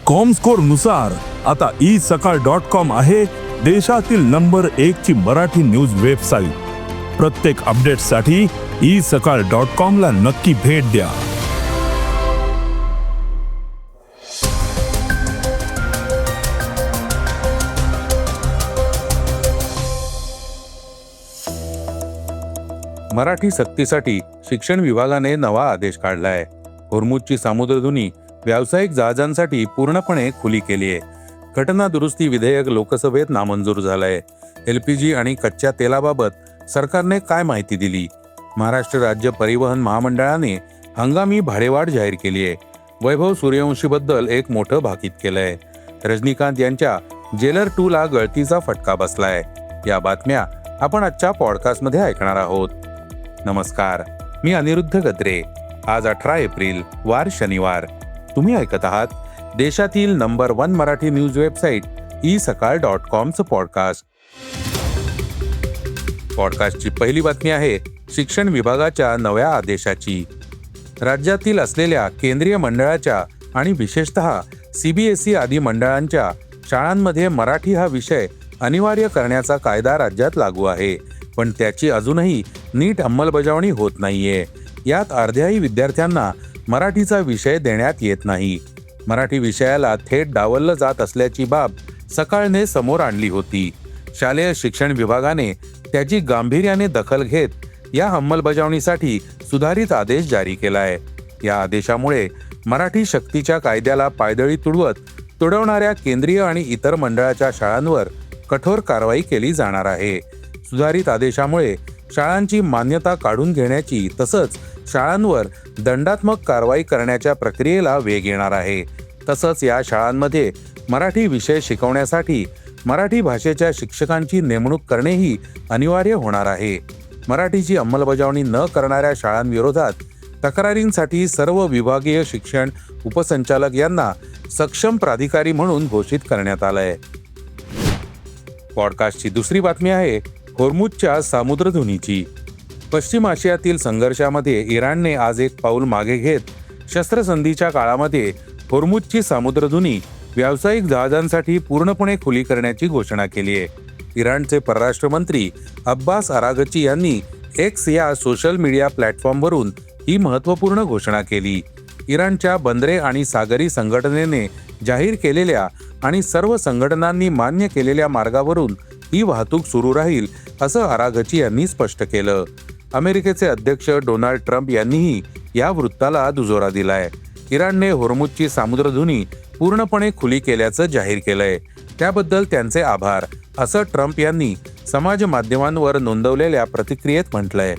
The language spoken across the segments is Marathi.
कॉमस्कोर नुसार आता isakal.com आहे देशातील नंबर 1 ची मराठी न्यूज वेबसाईट। प्रत्येक अपडेटसाठी isakal.com ला नक्की भेट द्या। मराठी सक्तीसाठी शिक्षण विभागाने नवा आदेश काढलाय। होर्मुझची सामुद्रधुनी व्यावसायिक जहाजांसाठी पूर्णपणे खुली केली आहे। घटना दुरुस्ती विधेयक लोकसभेत नामंजूर झालंय। LPG आणि कच्च्या तेलाबाबत सरकारने काय माहिती दिली? महाराष्ट्र राज्य परिवहन महामंडळाने हंगामी भाडेवाढ जाहीर केली आहे। वैभव सूर्यवंशी बद्दल एक मोठं भाकीत केलंय। रजनीकांत यांच्या जेलर 2 ला गळतीचा फटका बसलाय। या बातम्या आपण आजच्या पॉडकास्टमध्ये ऐकणार आहोत। नमस्कार, मी अनिरुद्ध गद्रे। आज 18 एप्रिल वार शनिवार। तुम्ही ऐकत आहात देशातील number 1 Marathi news website isakal.com चं पॉडकास्ट। पॉडकास्टची पहिली बातमी आहे शिक्षण विभागाच्या नव्या आदेशाची। राज्यातील असलेल्या केंद्रीय मंडळाच्या आणि विशेषतः CBSE आदी मंडळांच्या शाळांमध्ये मराठी हा विषय अनिवार्य करण्याचा कायदा राज्यात लागू आहे, पण त्याची अजूनही नीट अंमलबजावणी होत नाहीये। यात अर्ध्याही विद्यार्थ्यांना मराठीचा विषय देण्यात येत नाही। मराठी विषयाला थेट डावललं जात असल्याची बाब सकाळने समोर आणली होती। शालेय शिक्षण विभागाने त्याची गांभीर्याने दखल घेत या अंमलबजावणीसाठी सुधारित आदेश जारी केलाय। या आदेशामुळे मराठी सक्तीच्या कायद्याला पायदळी तुडवणाऱ्या केंद्रीय आणि इतर मंडळाच्या शाळांवर कठोर कारवाई केली जाणार आहे। सुधारित आदेशामुळे शाळांची मान्यता काढून घेण्याची तसंच शाळांवर दंडात्मक कारवाई करण्याच्या प्रक्रियेला वेग येणार आहे। तसंच या शाळांमध्ये मराठी विषय शिकवण्यासाठी मराठी भाषेच्या शिक्षकांची नेमणूक करणेही अनिवार्य होणार आहे। मराठीची अंमलबजावणी न करणाऱ्या शाळांविरोधात तक्रारींसाठी सर्व विभागीय शिक्षण उपसंचालक यांना सक्षम प्राधिकारी म्हणून घोषित करण्यात आलंय। पॉडकास्टची दुसरी बातमी आहे होर्मुझच्या सामुद्रधुनीची। पश्चिम आशियातील संघर्षामध्ये इराणने आज एक पाऊल मागे घेत शस्त्रसंधीच्या काळामध्ये होर्मुझची सामुद्रधुनी व्यावसायिक जहाजांसाठी पूर्णपणे खुली करण्याची घोषणा केली आहे। इराणचे परराष्ट्र मंत्री अब्बास अरागची यांनी X या सोशल मीडिया प्लॅटफॉर्मवरून ही महत्त्वपूर्ण घोषणा केली। इराणच्या बंदरे आणि सागरी संघटनेने जाहीर केलेल्या आणि सर्व संघटनांनी मान्य केलेल्या मार्गावरून ही वाहतूक सुरू राहील, असं अरागची यांनी स्पष्ट केलं। अमेरिकेचे अध्यक्ष डोनाल्ड ट्रम्प यांनीही या वृत्ताला दुजोरा दिलाय। इराणने होर्मुझची सामुद्रधुनी पूर्णपणे खुली केल्याचं जाहीर केलंय, त्याबद्दल त्यांचे आभार, असं ट्रम्प यांनी समाज माध्यमांवर नोंदवलेल्या प्रतिक्रियेत म्हटलंय।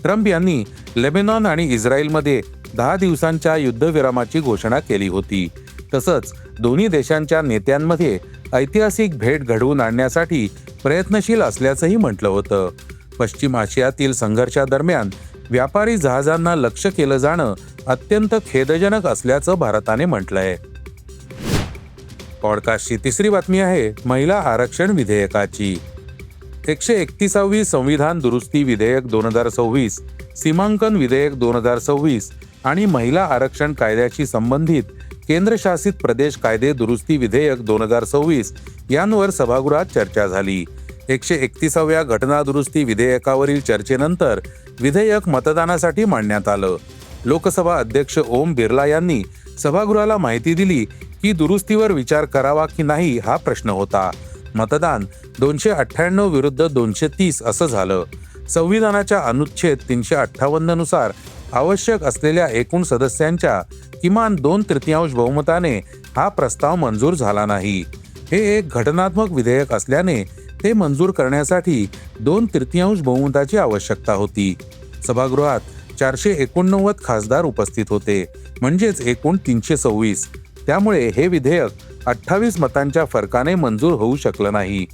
ट्रम्प यांनी लेबनॉन आणि इस्रायलमध्ये 10 दिवसांच्या युद्धविरामाची घोषणा केली होती। तसंच दोन्ही देशांच्या नेत्यांमध्ये ऐतिहासिक भेट घडवून आणण्यासाठी प्रयत्नशील असल्याचंही म्हटलं होतं। पश्चिम आशियातील संघर्षादरम्यान व्यापारी जहाजांना लक्ष्य केलं जाणं अत्यंत खेदजनक असल्याचं भारताने म्हटलंय। पॉडकास्टची तिसरी बातमी आहे महिला आरक्षण विधेयकाची। 131वी संविधान दुरुस्ती विधेयक 2026, सीमांकन विधेयक 2026 आणि महिला आरक्षण कायद्याशी संबंधित केंद्रशासित प्रदेश कायदे दुरुस्ती विधेयक 2026 यांवर सभागृहात चर्चा झाली। 131व्या घटना दुरुस्ती विधेयकावरील चर्चेनंतर विधेयक मतदानासाठी मांडण्यात आलं। लोकसभा अध्यक्ष ओम बिर्ला यांनी सभागृहाला माहिती दिली की दुरुस्तीवर विचार करावा की नाही हा प्रश्न होता। मतदान 298 विरुद्ध 230 असं झालं। संविधानाच्या अनुच्छेद 358 नुसार आवश्यक असलेल्या एकूण सदस्यांच्या किमान 2/3 बहुमताने हा प्रस्ताव मंजूर झाला नाही। हे एक घटनात्मक विधेयक असल्याने ते मंजूर करण्यासाठी 2/3 बहुमताची आवश्यकता होती। सभागृहात 489 खासदार उपस्थित होते, म्हणजेच एकूण 326। त्यामुळे हे विधेयक 28 मतांच्या फरकाने मंजूर होऊ शकलं नाही।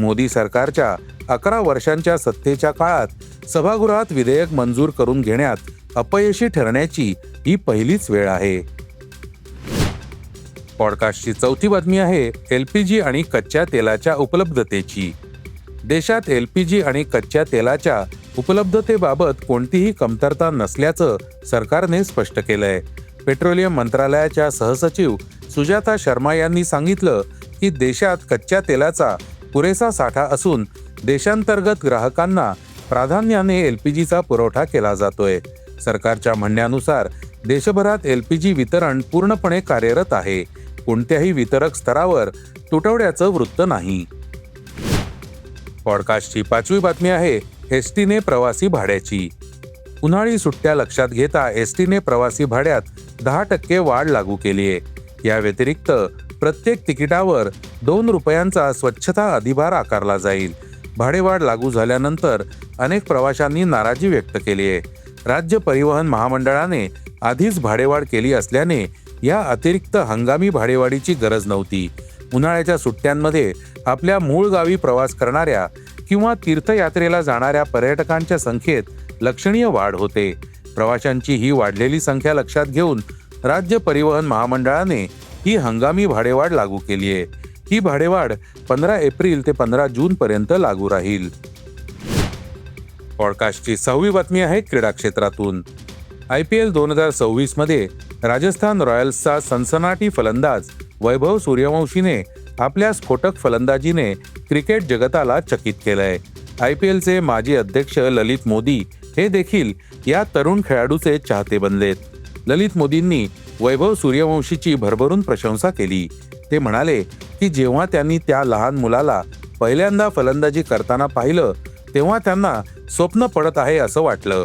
मोदी सरकारच्या 11 वर्षांच्या सत्तेच्या काळात सभागृहात विधेयक मंजूर करून घेण्यात अपयशी ठरण्याची ही पहिलीच वेळ आहे। पॉडकास्टची चौथी बातमी आहे LPG आणि कच्च्या तेलाच्या उपलब्धतेची। देशात LPG आणि कच्च्या तेलाच्या उपलब्धतेबाबत कोणतीही कमतरता नसल्याचं सरकारने स्पष्ट केलंय। पेट्रोलियम मंत्रालयाच्या सहसचिव सुजाता शर्मा यांनी सांगितलं की देशात कच्च्या तेलाचा पुरेसा साठा असून देशांतर्गत ग्राहकांना प्राधान्याने एलपीजीचा पुरवठा केला जातोय. सरकारच्या म्हणण्यानुसार देशभरात एलपीजी वितरण पूर्णपणे कार्यरत आहे. कोणत्याही वितरक स्तरावर तुटवड्याचं वृत्त नाही. पॉडकास्टची 5वी बातमी आहे एसटीने प्रवासी भाड्याची. उन्हाळी सुट्ट्या लक्षात घेता एसटीने प्रवासी भाड्यात 10% वाढ लागू केली आहे. या व्यतिरिक्त प्रत्येक तिकिटावर 2 रुपयांचा स्वच्छता अधिभार आकारला जाईल. भाडेवाढ लागू झाल्यानंतर अनेक प्रवाशांनी नाराजी व्यक्त केली आहे. राज्य परिवहन महामंडळाने आधीच भाडेवाढ केली असल्याने या अतिरिक्त हंगामी भाडेवाढीची गरज नव्हती. उन्हाळ्याच्या सुट्ट्यांमध्ये आपल्या मूळ गावी प्रवास करणाऱ्या किंवा तीर्थयात्रेला जाणाऱ्या पर्यटकांच्या संख्येत लक्षणीय वाढ होते. प्रवाशांची ही वाढलेली संख्या लक्षात घेऊन राज्य परिवहन महामंडळाने ही हंगामी भाडेवाढ लागू केली आहे. ही भाडेवाढ 15 एप्रिल ते 15 जून पर्यंत लागू राहील. पॉडकास्टची 6वी बातमी आहे क्रीडा क्षेत्रातून. IPL 2026 मध्ये राजस्थान रॉयल्सचा सनसनाटी फलंदाज वैभव सूर्यवंशीने आपल्या स्फोटक फलंदाजीने क्रिकेट जगताला चकित केलंय. IPLचे माजी अध्यक्ष ललित मोदी हे देखील या तरुण खेळाडूचे चाहते बनलेत. ललित मोदींनी वैभव सूर्यवंशीची भरभरून प्रशंसा केली. ते म्हणाले की जेव्हा त्यांनी त्या लहान मुलाला पहिल्यांदा फलंदाजी करताना पाहिलं तेव्हा त्यांना स्वप्न पडत आहे असं वाटलं.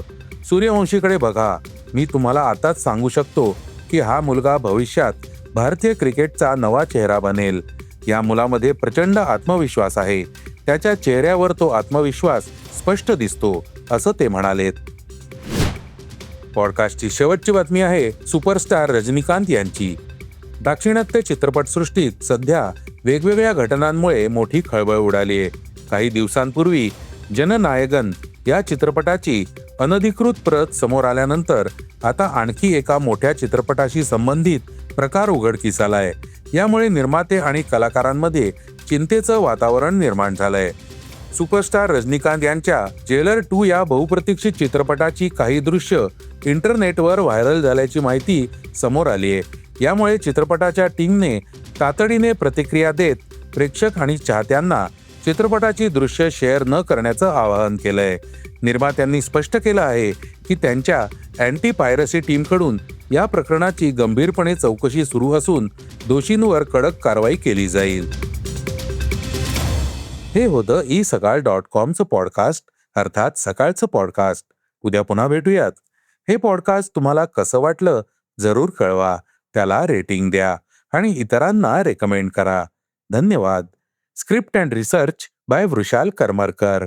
सूर्यवंशीकडे बघा, मी तुम्हाला आताच सांगू शकतो की हा मुलगा भविष्यात भारतीय क्रिकेटचा नवा चेहरा बनेल. या मुलामध्ये प्रचंड आत्मविश्वास आहे. त्याच्या चेहऱ्यावर तो आत्मविश्वास स्पष्ट दिसतो असं ते म्हणालेत. पॉडकास्टची शेवटची बातमी आहे सुपरस्टार रजनीकांत यांची. दाक्षिणात्य चित्रपटसृष्टीत सध्या वेगवेगळ्या घटनांमुळे मोठी खळबळ उडाली आहे. काही दिवसांपूर्वी जननायगन या चित्रपटाची अनधिकृत प्रत समोर आल्यानंतर आता आणखी एका मोठ्या चित्रपटाशी संबंधित प्रकार उघडकीस आलाय. यामुळे निर्माते आणि कलाकारांमध्ये चिंतेचं वातावरण निर्माण झालंय. सुपरस्टार रजनीकांत यांच्या जेलर 2 या बहुप्रतीक्षित चित्रपटाची काही दृश्य इंटरनेटवर व्हायरल झाल्याची माहिती समोर आली आहे. यामुळे चित्रपटाच्या टीमने तातडीने प्रतिक्रिया देत प्रेक्षक आणि चाहत्यांना चित्रपटाची दृश्य शेअर न करण्याचं आवाहन केलंय. निर्मात्यांनी स्पष्ट केलं आहे की त्यांच्या अँटी पायरसी टीमकडून या प्रकरणाची गंभीरपणे चौकशी सुरू असून दोषींवर कडक कारवाई केली जाईल. हे होतं isakal.comचं पॉडकास्ट, अर्थात सकाळचं पॉडकास्ट. उद्या पुन्हा भेटूयात. हे पॉडकास्ट तुम्हाला कसं वाटलं जरूर कळवा. त्याला रेटिंग द्या आणि इतरांना रेकमेंड करा. धन्यवाद. Script and research by Vrushal Karmarkar.